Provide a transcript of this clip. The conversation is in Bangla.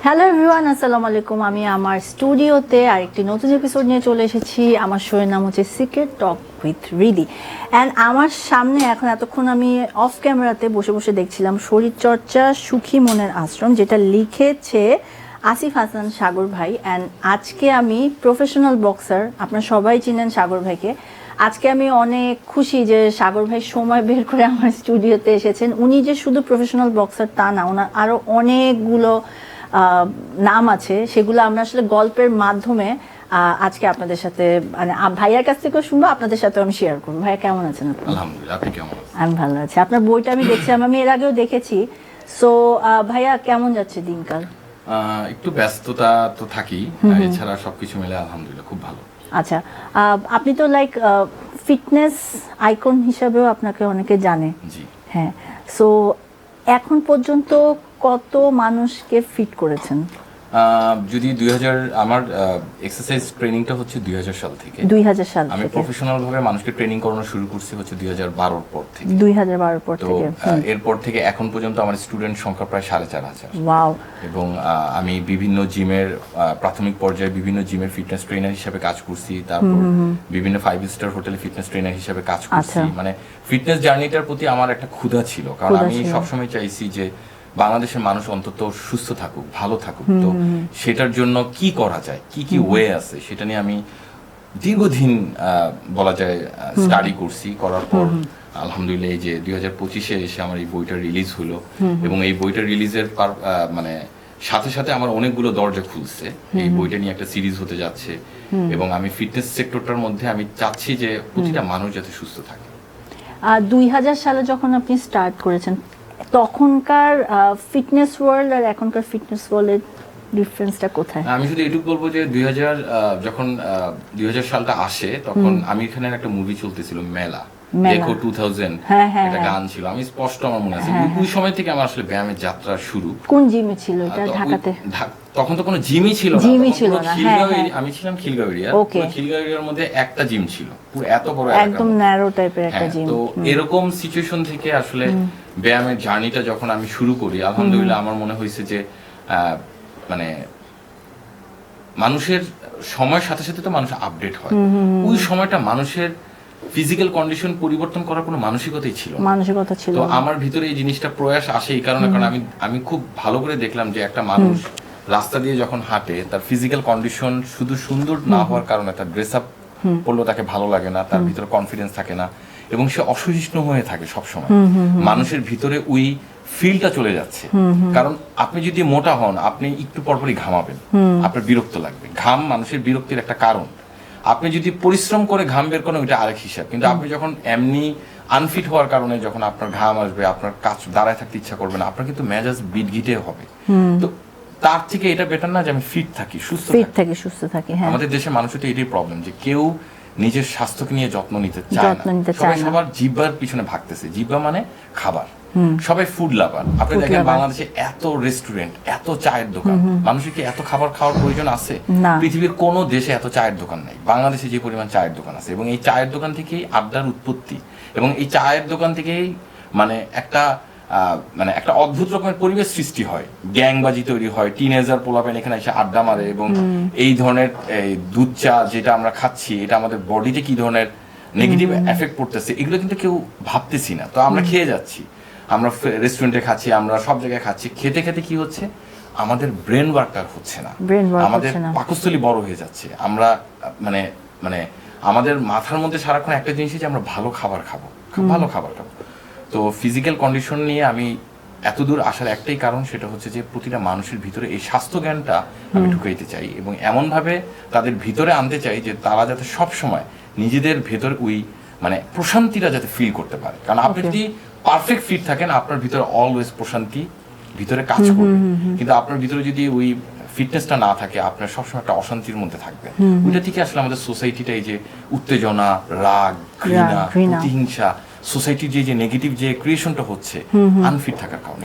হ্যালো এভরিওয়ান, আসসালামু আলাইকুম। আমি আমার স্টুডিওতে আরেকটি নতুন এপিসোড নিয়ে চলে এসেছি। আমার শোয়ের নাম হচ্ছে secret talk with Riddhi. And আমার সামনে এখন এতক্ষণ আমি অফ ক্যামেরাতে বসে বসে দেখছিলাম শরীরচর্চা সুখী মনের আশ্রম, যেটা লিখেছে আসিফ হাসান সাগর ভাই। অ্যান্ড আজকে আমি প্রফেশনাল বক্সার, আপনারা সবাই চিনেন সাগর ভাইকে। আজকে আমি অনেক খুশি যে সাগর ভাই সময় বের করে আমার স্টুডিওতে এসেছেন। উনি যে শুধু প্রফেশনাল বক্সার তা না, ওনার আরও অনেকগুলো নাম আছে, সেগুলো আমরা আসলে গল্পের মাধ্যমে আজকে আপনাদের সাথে মানে ভাইয়ার কাছ থেকেও শুনবো, আপনাদের সাথেও আমি শেয়ার করবো। ভাইয়া কেমন আছেন আপনি? আলহামদুলিল্লাহ, আপনি কেমন আছেন? আমি ভালো আছি। আপনার বইটা আমি দেখছিলাম, আমি এর আগেও দেখেছি। সো ভাইয়া কেমন যাচ্ছে দিনকাল? একটু ব্যস্ততা তো থাকি, এছাড়া সবকিছু মিলে আলহামদুলিল্লাহ খুব ভালো। আচ্ছা, আপনি তো লাইক ফিটনেস আইকন হিসাবেও আপনাকে অনেকে জানে। জি হ্যাঁ, সো এখন পর্যন্ত কত মানুষকে ফিট করেছেন? যদি আমার এক্সারসাইজ ট্রেনিংটা হচ্ছে 2000 সাল থেকে। 2000 সাল আমি থেকে প্রফেশনাল ভাবে মানুষকে ট্রেনিং করানো শুরু করছি হচ্ছে 2012 পর থেকে। 2012 পর তো থেকে এরপর থেকে এখন পর্যন্ত আমার স্টুডেন্ট সংখ্যা প্রায় 4500। ওয়াও। এবং আমি বিভিন্ন জিমের প্রাথমিক পর্যায়ে বিভিন্ন জিমের ফিটনেস ট্রেনার হিসেবে কাজ করছি, তারপর বিভিন্ন 5 স্টার হোটেলে ফিটনেস ট্রেনার হিসেবে কাজ করছি। মানে ফিটনেস জার্নিটার প্রতি আমার একটা ক্ষুধা ছিল, কারণ আমি সবসময় চাইছি যে বাংলাদেশের মানুষ অন্তত সুস্থ থাকুক, ভালো থাকুক। তো সেটার জন্য কি করা যায়, কি কি ওয়ে আছে, সেটা নিয়ে আমি দীর্ঘদিন বলা যায় স্টাডি করছি। করার পর আলহামদুলিল্লাহ এই যে 2025-এ এসে আমার এই বইটা রিলিজ হলো, এবং এই বইটা রিলিজের মানে সাথে সাথে আমার অনেকগুলো দরজা খুলছে। এই বইটা নিয়ে একটা সিরিজ হতে যাচ্ছে, এবং আমি ফিটনেস সেক্টরটার মধ্যে আমি চাচ্ছি যে প্রতিটা মানুষ যাতে সুস্থ থাকে। 2000 সালে যখন আপনি স্টার্ট করেছেন, তখনকার ফিটনেস ওয়ার্ল্ড আর এখনকার ফিটনেস ওয়ার্ল্ডের ডিফারেন্সটা কোথায়? আমি শুধু এটুকু বলবো যে 2000 সালটা আসে, তখন আমির খানের একটা মুভি চলতেছিল মেলা, দেখো 2000 একটা গান ছিল, আমি স্পষ্ট আমার মনে আছে। ওই সময় থেকে আমার আসলে ব্যায়ামের যাত্রা শুরু। কোন জিমে ছিল এটা ঢাকাতে? তখন তো কোনো জিমই ছিল না। আমি ছিলাম খিলগাঁও এরিয়া। খিলগাঁও এরিয়ার মধ্যে একটা জিম ছিল, পুরো এত বড় একদম ন্যারো টাইপের একটা জিম। তো এরকম সিচুয়েশন থেকে আসলে ব্যায়ামের জার্নিটা যখন আমি শুরু করি, আলহামদুলিল্লাহ আমার মনে হয়েছে যে মানে মানুষের সময়ের সাথে সাথে তো মানুষ আপডেট হয়। ওই সময়টা মানুষের ফিজিক্যাল কন্ডিশন পরিবর্তন করার কোনো মানসিকতাই ছিল তো আমার ভিতরে এই জিনিসটা প্রয়াস আসে এই কারণে, কারণ আমি খুব ভালো করে দেখলাম যে একটা মানুষ রাস্তা দিয়ে যখন হাঁটে, তার ফিজিক্যাল কন্ডিশন শুধু সুন্দর না হওয়ার কারণে তার ড্রেস আপ পরলেও তাকে ভালো লাগে না, তার ভিতরে কনফিডেন্স থাকে না, এবং সে অসহিষ্ণু হয়ে থাকে সবসময়। মানুষের ভিতরে ওই ফিলটা চলে যাচ্ছে। কারণ আপনি যদি মোটা হন, আপনি একটু পরপরই ঘামাবেন, আপনার বিরক্ত লাগবে। ঘাম মানুষের বিরক্তির একটা কারণ। আপনি যদি পরিশ্রম করে ঘাম বের করেন, ওইটা আরেক হিসাব। কিন্তু আপনি যখন এমনি আনফিট হওয়ার কারণে যখন আপনার ঘাম আসবে, আপনার কাজ দাঁড়ায় থাকতে ইচ্ছা করবে না, আপনার কিন্তু মেজাজ বিটগিটে হবে। তো তার থেকে এটা বেটার না যে আমি ফিট থাকি, সুস্থ থাকি। আমাদের দেশে মানুষের তো এটাই প্রবলেম যে কেউ নিজের স্বাস্থ্যকে নিয়ে যত্ন নিতে চায় না। সবাই সবার জিহ্বার পিছনে ভাগতেছে। জিহ্বা মানে খাবার, সবাই ফুড লাভার। আপনি দেখেন বাংলাদেশে এত রেস্টুরেন্ট, এত চায়ের দোকান, মানুষের কি এত খাবার খাওয়ার প্রয়োজন আছে? পৃথিবীর কোনো দেশে এত চায়ের দোকান নাই, বাংলাদেশে যে পরিমাণ চায়ের দোকান আছে। এবং এই চায়ের দোকান থেকেই আড্ডার উৎপত্তি, এবং এই চায়ের দোকান থেকেই মানে একটা অদ্ভুত রকমের পরিবেশ সৃষ্টি হয়, গ্যাংবাজি তৈরি হয়, টিনেজার পোলাপেন এখানে এসে আড্ডা মারে। এবং এই ধরনের দুধ চা যেটা আমরা খাচ্ছি, এটা আমাদের বডিতে কি ধরনের নেগেটিভ এফেক্ট পড়তেছে, এগুলো কিন্তু কেউ ভাবতেছি না। তো আমরা খেয়ে যাচ্ছি, আমরা রেস্টুরেন্টে খাচ্ছি, আমরা সব জায়গায় খাচ্ছি। খেতে খেতে কি হচ্ছে, আমাদের ব্রেন ওয়ার্কটা হচ্ছে না, আমাদের পাকস্থলী বড় হয়ে যাচ্ছে। আমরা মানে আমাদের মাথার মধ্যে সারাক্ষণ একটা জিনিসই যে আমরা ভালো খাবার খাবো। তো ফিজিক্যাল কন্ডিশন নিয়ে আমি এতদূর আসার একটাই কারণ, সেটা হচ্ছে যে প্রতিটা মানুষের ভিতরে এই স্বাস্থ্য জ্ঞানটা আমি ঢুকাইতে চাই, এবং এমনভাবে তাদের ভিতরে আনতে চাই যে তারা যাতে সব সময় নিজেদের ভেতর ওই মানে প্রশান্তিটা যাতে ফিল করতে পারে। কারণ আপনি যদি পারফেক্ট ফিট থাকেন, আপনার ভিতরে অলওয়েজ প্রশান্তি ভিতরে কাজ করবে। কিন্তু আপনার ভিতরে যদি ওই ফিটনেসটা না থাকে, আপনার সবসময় একটা অশান্তির মধ্যে থাকবে। ওইটা থেকে আসলে আমাদের সোসাইটিটা এই যে উত্তেজনা, রাগ, ঘৃণা, প্রতিহিংসা, সোসাইটির যে নেগেটিভ যে ক্রিয়েশনটা হচ্ছে আনফিট থাকার কারণে।